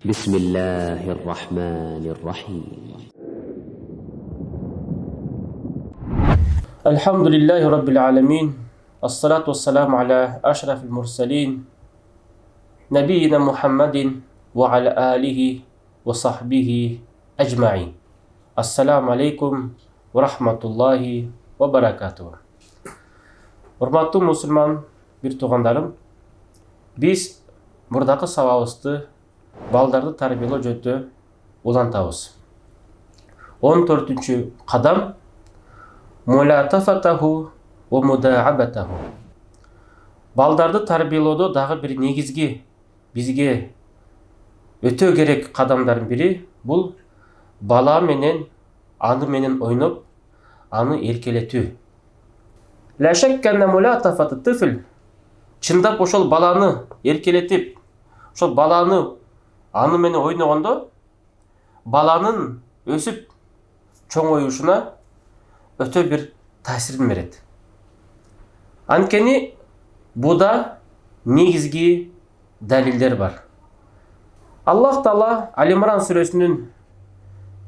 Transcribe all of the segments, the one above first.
بسم الله الرحمن الرحيم الحمد لله رب العالمين الصلاة والسلام على أشرف المرسلين نبينا محمد وعلى آله وصحبه أجمعين. السلام عليكم ورحمة الله وبركاته. Урматтуу мусулман бир туугандарым, биз мурдакы сабагыбызды балдарды тарбиялоо жөнүндө улантабыз. 14-чү кадам мулатафатаху ва мудаабатаху. Балдарды тарбиялоодо дагы бир негизги бизге өтө керек кадамдардын бири бул бала менен аны менен ойноп, аны эркелетүү. Ла шакка анна мулатафат ат-тифл, чындап ошол баланы эркелетип, ошол баланы аны менен ойногондо баланын өсүп чоңоюшуна өтө бир таасирин берет. Анткени буда негизги далилдер бар. Аллах Таала Ал-Имран сүрөсүнүн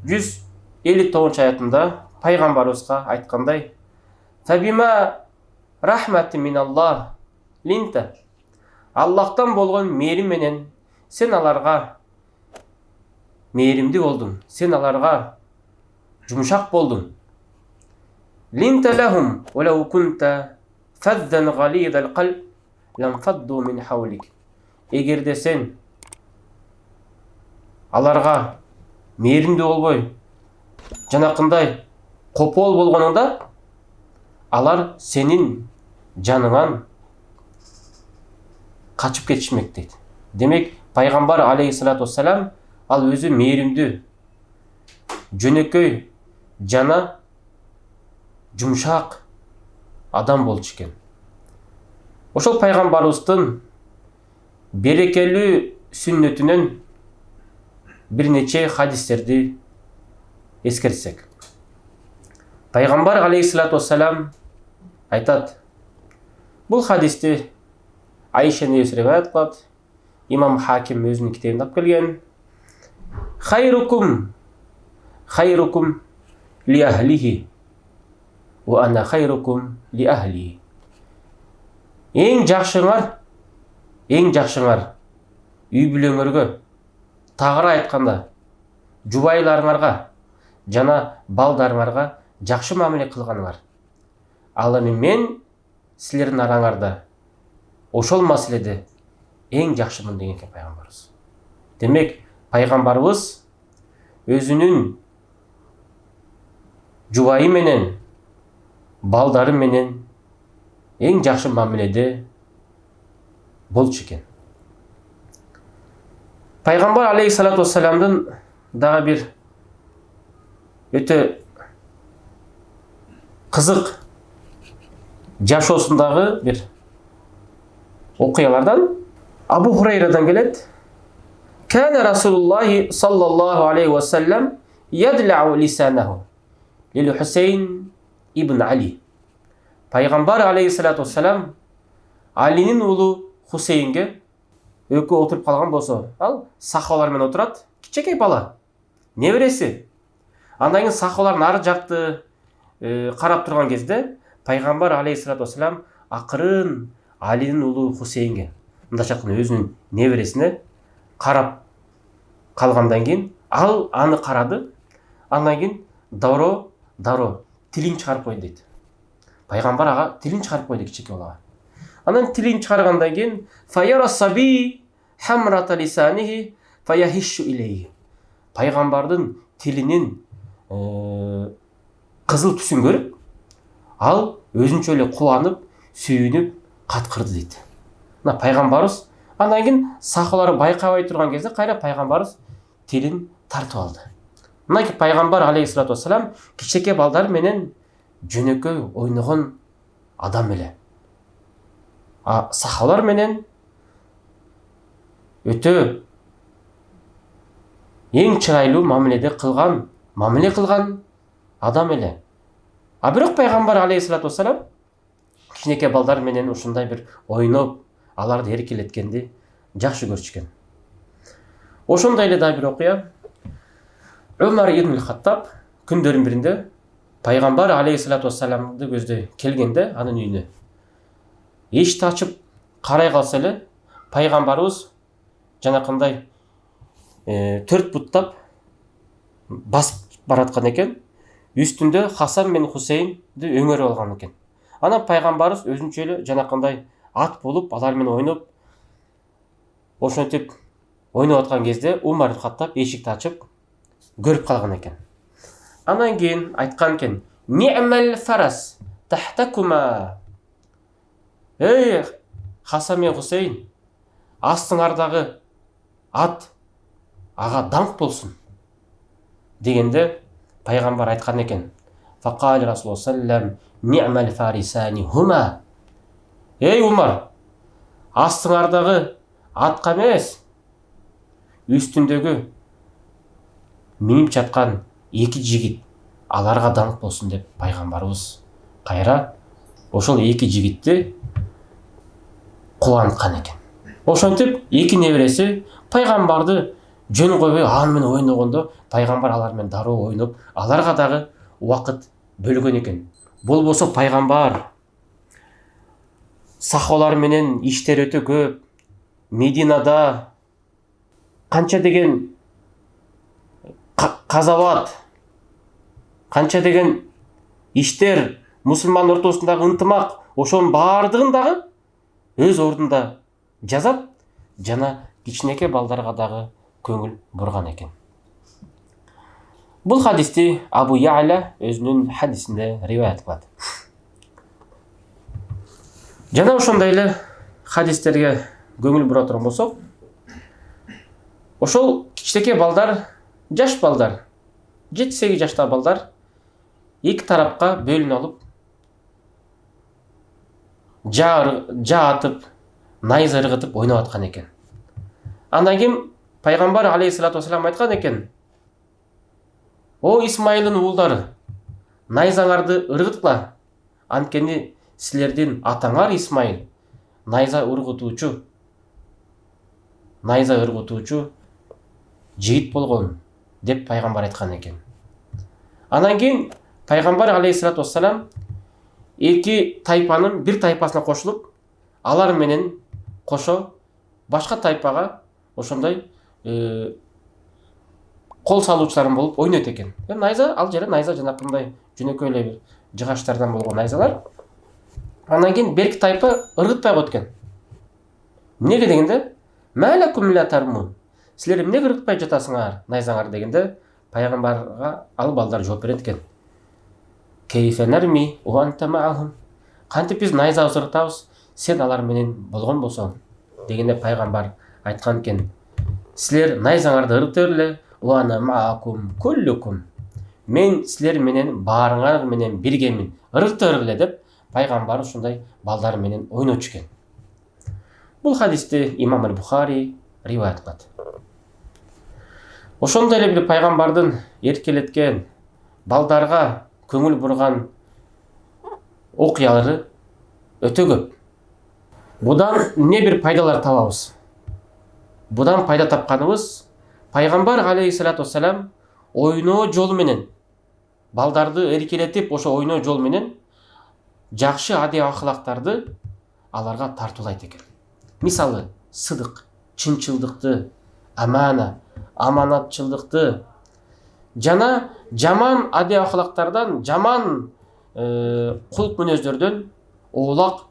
159 аятында пайгамбарыбызга айткандай: "Фабима рахмати миналлах линта", Аллахтан болгон мээрим менен сен аларга мээримди болдуң, сен аларга жумшак болдуң. Линта лахум валау кунта фаддан галидал калб ланфадду мин хавлик. Эгерде сен аларга мээримди болбой, жанакындай копол болгонуңда, алар сенин жаныңан качып кетишмек дейт. Демек, пайгамбар алейхиссалату вассалам ал өзү мээримдүү, жөнөкөй, жана жумшак адам болчу экен. Ошол пайгамбарыбыздын берекелүү сүннөтүнөн бир нече хадистерди эскертсек. Пайгамбар алейхиссалату вассалам айтат. Бул хадисти Айша энебиз риваят кылат. Имам Хаким өзүнүн китебинде алып келген. Хайрукум ли ахлихи ва ана хайрукум ли ахли. Эң жакшыңар үй бүлөңөргө, тагыра айтканда жубайларыңарга жана балдарыңарга жакшы мамиле кылганыңар. Ал эми мен силердин араңарда ошол маселеде эң жакшымын деген экен пайгамбарыбыз. Демек, пайгамбарыбыз өзүнүн жубайы менен, балдары менен эң жакшы мамиледе болчу экен. Пайгамбар алейхиссалату вассаламдын дагы бир өтө кызык жашоосундагы бир окуялардан Абу Хурайрадан келет. Кана Расулуллахи саллаллаху алейхи ва саллям ядлау лисанаху лил Хусейн ибн Али. Пайгамбар алейхиссалату вассалам Алинин уулу Хусейнге өкө отуруп калган болсо, ал сахабалар менен отурат, кичекей бала, небереси. Андан кийин сахабалар нары жакты карап турган кезде пайгамбар алейхиссалату вассалам акырын Алинин уулу Хусейнге, мындайча айтканда өзүнүн небересине карап калгандан кийин ал аны карады. Андан кийин дароо тилин чыгарып койду дейт. Пайгамбар ага тилин чыгарып койду, кичекей балага. Анан тилин чыгаргандан кийин фаяра саби хамрата лисанихи фаяхишу илейхи. Пайгамбардын тилинин кызыл түсүн көрүп, ал өзүнчө эле кубанып, сүйүнүп каткырды дейт. Мына пайгамбарыбыз андан кийин сахабалар байкабай турган кезде кайра пайгамбарыбыз тилин тартып алды. Мына пайгамбар алейхиссалату вассалам кичекей балдар менен жөнөкөй ойногон адам эле. Сахабалар менен өтө эң чырайлуу мамиле кылган адам эле. Бирок пайгамбар алейхиссалату вассалам кичинекей балдар менен ушундай бир ойноп, аларды эркелеткенди жакшы көрчү экен. Ошондой эле дагы бир окуя. Умар ибн Хаттаб күндөрдүн биринде пайгамбар алейхиссалату вассаламды көздөй келгенде анын үйүнө эшикти ачып карай калса эле пайгамбарыбыз жанакындай 4 буттап басып бараткан экен. Үстүндө Хасан мен Хусейнди өңөрүп алган экен. Анан пайгамбарыбыз өзүнчө эле жанакындай ат болуп, алар менен ойноп, ошентип ойноп аткан кезде Умар ибн Хаттаб эшикти ачып көрүп калган экен. Анан кийин айткан экен: "Ни'мал фарас тахтакума". Эй, Хасан мен Хусейн, астыңардагы ат ага даңк болсун дегенде пайгамбар айткан экен. Фақал Расулуллах саллаллаху "Ни'мал фарисани хума". Эй Умар, астыңардагы атка эмес, үстүндөгү минип жаткан эки жигит, аларга даңк болсун деп пайгамбарыбыз кайра ошол эки жигитти кубанткан экен. Ошентип эки небереси пайгамбарды жөн койбой аны менен ойногондо пайгамбар алар менен дароо ойноп, аларга дагы убакыт бөлгөн экен. Болбосо пайгамбар сахабалар менен иштер өтө көп. Мединада канча деген казават, канча деген иштер, мусулман ортосундагы ынтымак, ошонун баардыгын дагы өз ордунда жазат, жана кичинекей балдарга дагы көңүл бурган экен. Бул хадисти Абу Я'ля өзүнүн хадисинде риваят кылат. Жана ошондой эле хадистерге көңүл бура турган болсок, ошол кичинекей балдар, жаш балдар, 7-8 жаштагы балдар эки тарапка бөлүнүп алып, жа атып, найза ыргытып ойноп аткан экен. Андан кийин пайгамбар алейхиссалату вассалам айткан экен: "О Исмайылдын уулдары, найзаңарды ыргыткыла, анткени силердин атаңар Исмайыл найза ыргытуучу жигит болгон" деп пайгамбар айткан экен. Андан кийин пайгамбар алейхиссалату вассалам эки тайпанын бир тайпасына кошулуп, алар менен кошо башка тайпага ошондой кол салуучулар болуп ойнойт экен. Найза, ал жерде найза жанакындай жөнөкөй эле бир жыгачтардан болгон найзалар. Андан кийин берки тайпа ыргытпай койт экен. Эмнеге дегенде, "Малакум ла тармун", силер эмнеге ыргытпай жатасыңар найзаңар дегенде, пайгамбарга ал балдар жооп берет экен: "Кейфе нарми ва анта маахум", кантип биз найза ыргытабыз, сен алар менен болгон болсоң дегенде пайгамбар айткан экен: "Силер найзаңарды ыргыта берле, ва ана маакум куллукум", мен силер менен баарыңар менен биргемин, ыргыта бергиле деп пайгамбар ушундай балдар менен ойночу экен. Бул хадисти Имам аль-Бухари риваят кылат. Ошондой эле бир пайгамбардын эркелеткен, балдарга көңүл бурган окуялары өтө көп. Будан эмне бир пайдалар табабыз? Будан пайда тапканыбыз, пайгамбар алейхиссалату вассалам ойноо жолу менен, балдарды эркелетип, ошо ойноо жолу менен жакшы адеп акылактарды аларга тартуулайт экен. Мисалы, сыдык, чынчылдыкты, амана, аманатчылдыкты жана жаман адеп акылактардан, жаман кулк мүнөздөрдөн оолак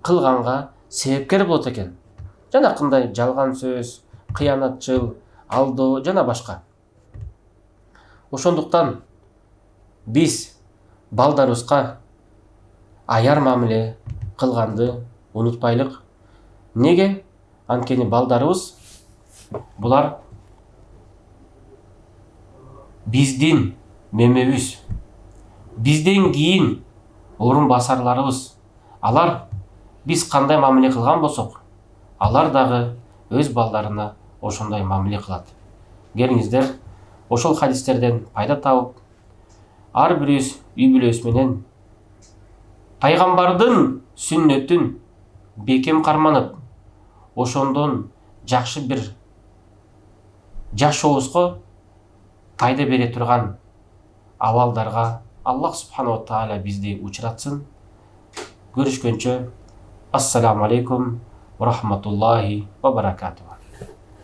кылганга себепкер болот экен. Жанакындай жалган сөз, кыянатчыл, алдоо жана башка. Ошондуктан биз балдарыбызга аяр мамиле кылганды унутпайлык. Неге? Анткени балдарыбыз булар биздин мөмөбүз, бизден кийин орун басарларыбыз. Алар биз кандай мамиле кылган болсок, алар дагы өз балдарына ошондой мамиле кылат. Келиңиздер, ошол хадистерден пайда табып, ар бирибиз үй бүлөбүз менен пайгамбардын сүннөтүн бекем карманып, ошондон жакшы бир жашообузга пайда бере турган абалдарга Аллах субханаху ва тааля бизди учуратсын. Görüşкөнчө, ассаламу алейкум ва рахматуллахи ва баракатуху.